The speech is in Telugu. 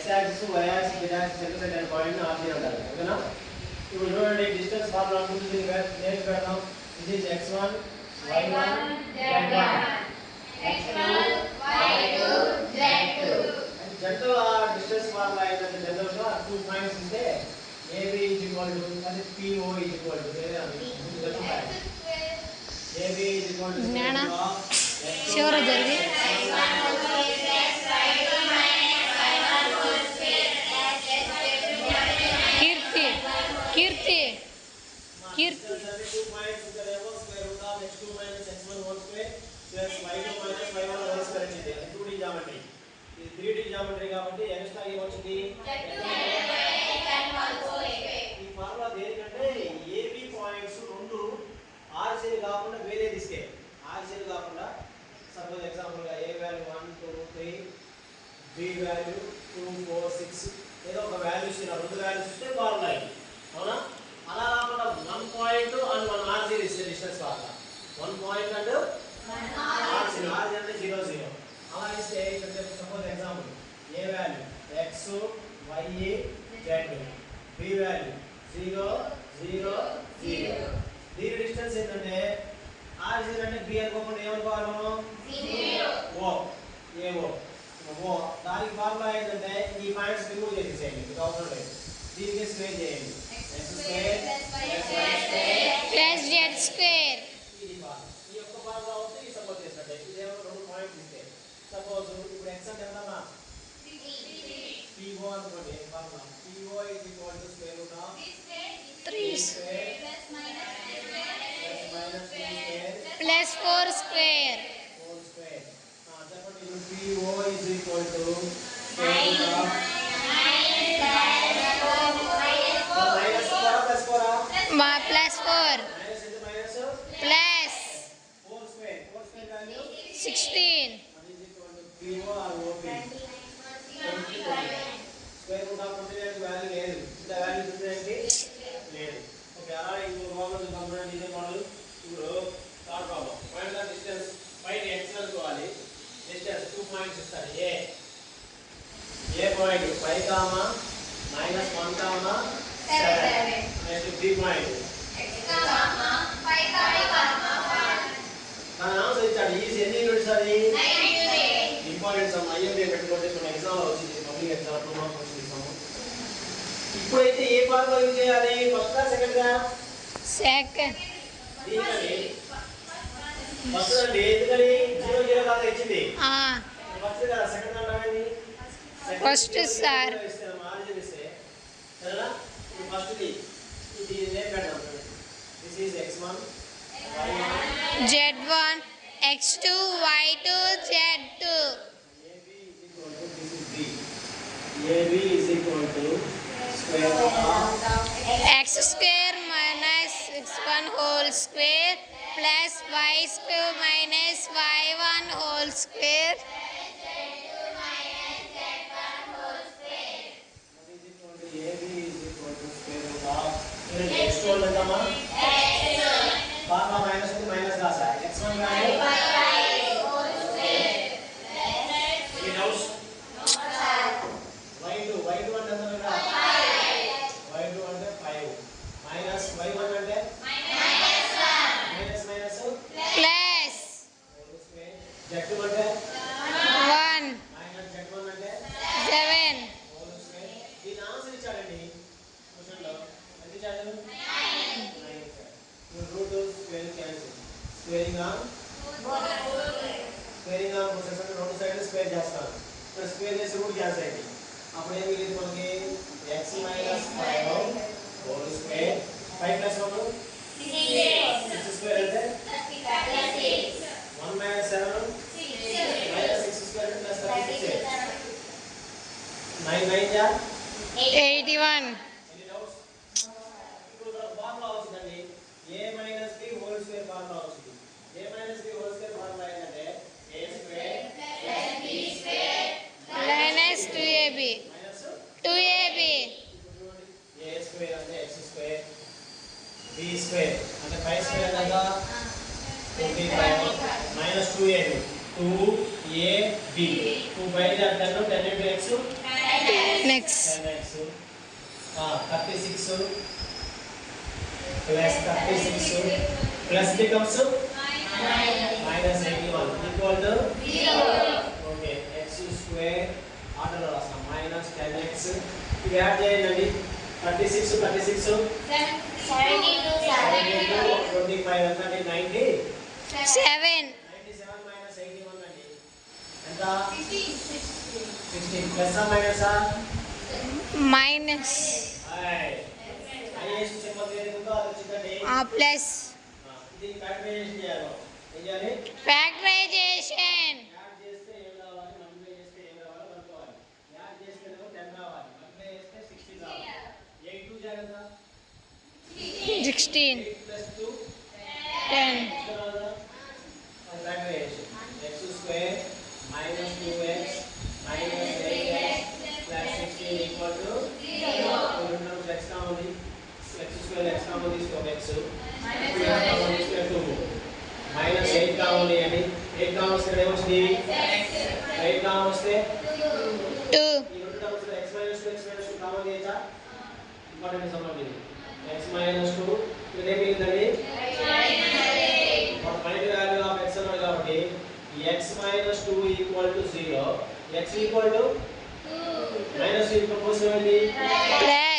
x axis y axis z axis intersect అయిన పాయింట్ ని ఆర్జీ అంటారు ఓకేనా ఇప్పుడు చూడండి డిస్టెన్స్ ఫార్ములా ఉంటుంది నేమ్ పెడదాం this is x1 y1 z1 x2 y2 z2 general distance formula ఏంటంటే జనరల్ గా 2 పాయింట్స్ ఉంటే AB is equal to and PO is equal to AB is equal to sure జరిగి కీర్తి 2 points is the level square root of x2 minus x1 whole square plus y2 minus y1 whole square ఇది 2D geometry ఇది 3D geometry కాబట్టి ఎక్స్ట్రా ఏమొచ్చింది ఈ ఫార్ములా దేనికంటే AB పాయింట్స్ రెండు ఆర్సిఎల్ కాకుండా వేరే తీస్తే ఆర్సిఎల్ కాకుండా సపోజ్ ఎగ్జాంపుల్ గా A వాల్యూ 1 2 3 B వాల్యూ 2 4 6 ఏదో ఒక వాల్యూస్ ఇచ్చిన రెండు వాల్యూస్ ఇస్తే బాగున్నాయి అవునా అలా కాకుండా 1 పాయింట్ అండ్ 1 ఆర్సిఎల్ ఇస్తే distance formula 1 point and 1 RCL అంటే 0 0 అలా ఇస్తే ఇక్కడ suppose example A value x y z B value 0 0 0 దీని డిస్టెన్స్ ఏంటంటే ఆర్సిఎల్ అంటే B అనుకోకుండా ఏమనుకోవాలి మనం 0 ఓ ఏవో ఓ దానికి ఫార్ములా ఏంటంటే ఈ పాయింట్స్ రిమూవ్ చేసేయండి మీకు అవసరం లేదు దీనికి స్క్వేర్ చేయండి x square plus y square plus z square ఇది ఫార్ములా ఈ యొక్క ఫార్ములా వస్తే ఈ సపోజ్ చేసినట్టే ఇదేమో రెండు పాయింట్స్ ఇస్తే సపోజ్ ఇప్పుడు x అంటే ఎంతనా PO అనుకోండి formula PO is equal to square root of 3 square plus minus 3 square plus 4 square whole square చెప్పండి ఇప్పుడు PO is equal to square root of plus 4 plus 4 square value 16 is equal to PO or OP square root of value లేదు ఇంత వాల్యూ ఉందంటే లేదు ఓకే అలా ఇంకో ప్రాబ్లం చూద్దాం ఇదే మోడల్ ఇప్పుడు third problem find the distance find x అనుకోవాలి డిస్టెన్స్ 2 పాయింట్స్ ఇస్తారు A point 5 comma -1 comma 7 next b point x comma 5 comma 1 దాని ఆన్సర్ ఇచ్చాడు ఈ ఎన్ని యూనిట్స్ అది 9 యూనిట్స్ ఇంపార్టెంట్ సమ్ ఐఎంపీ పెట్టుకుంటే మన ఎగ్జామ్ లో వచ్చింది పబ్లిక్ ఎగ్జామ్ 2 మార్క్స్ వచ్చింది సమ్ ఇప్పుడైతే ఏ ఫార్ములా యూజ్ చేయాలి ఫస్ట్ గా సెకండ్ గా సెకండ్ దీనిని ఫస్ట్ అంటే ఎందుకని 0 0 దాకా ఇచ్చింది ఫస్ట్ గా సెకండ్ అంటామేంది ఫస్ట్ సార్ మార్జిన్ ఇస్తే సరేనా ఫస్ట్ ఇది నేమ్ పెడదాం this is x1 y1 z1 x2 y2 z2 AB is equal to square root of x square minus x1 whole square plus y2 minus y1 whole square AB is equal to square root of x2 ఎంతమా బాగా మైనస్ ఉంది మైనస్ రాసా x1 వాల్యూ ఈ డౌట్స్ y2 అంటే ఎంత y2 అంటే 5 మైనస్ y1 అంటే మైనస్ మైనస్ plus z2 అంటే 1 మైనస్ z1 అంటే 7 హోల్ స్క్వేర్ దీని ఆన్సర్ ఇచ్చాడండి క్వశ్చన్ లో ఎంత ఇచ్చాడు 9 root square cancel squaring on process అంటే రెండు సైడ్లు స్క్వేర్ చేస్తాను ఇక్కడ స్క్వేర్ చేసి రూట్ క్యాన్సిల్ అయింది అప్పుడు ఏం మిగిలింది మనకి x - 5 హోల్ స్క్వేర్ 5 + 1 6 స్క్వేర్ అంటే 1 - 7 6 స్క్వేర్ అంటే 36 9 9 జా 81 ఎనీ డౌట్స్ ఇప్పుడు ఫార్ములా వచ్చిందండి a - b whole square formula వచ్చింది a - b whole square formula ఏంటంటే a square + b square minus 2ab 2ab a square అంటే x స్క్వేర్ b స్క్వేర్ అంటే 5 స్క్వేర్ అంటే 25 minus 2ab 2ab 2 by 10 10 into x 10x 10x 36 plus 36 plus becomes minus 81 equal to 0. Okay, x square ఆర్డర్లో రాస్తాం minus 10x ఇది యాడ్ చేయండి 36 36 25 ఎంత అండి 90 7 97 minus 81 అండి ఎంత 16 ప్లస్ ఆ మైనస్ ఆ minus ఐఎస్ సింబల్ ఏది ఉందో అది వచ్చిందండి plus ఇది ఫ్యాక్టరైజేషన్ చేయాలి ఏం చేయాలి factorization యాడ్ చేస్తే ఏం రావాలి మల్టిప్లై చేస్తే ఏం రావాలో కనుక్కోవాలి యాడ్ చేస్తే 10 రావాలి మల్టిప్లై చేస్తే 16 రావాలి 8 2 జాగ్రత్త 16 8 plus 2 10 factorization x square minus 2x minus 8x plus 16 equal to 0. రెండు టర్మ్స్ x కావాలి x square x కావాలి తీసుకో x minus 2 minus 8 కావాలి అని 8 కావాలి వస్తే ఏమొచ్చింది 8 కావాలి వస్తే 2 ఈ రెండు టర్మ్స్ x minus 2 కావాలి చేసా ఇంపార్టెంట్ సమ్మర్ ఇది x minus 2 ఇది ఏమి మిగిలిందండి మన ఫైనల్ వాల్యూ ఆఫ్ x అన్నాడు కాబట్టి x minus 2 equal to 0 x equal to minus ఈ ప్రపోజల్ ఏంటి plus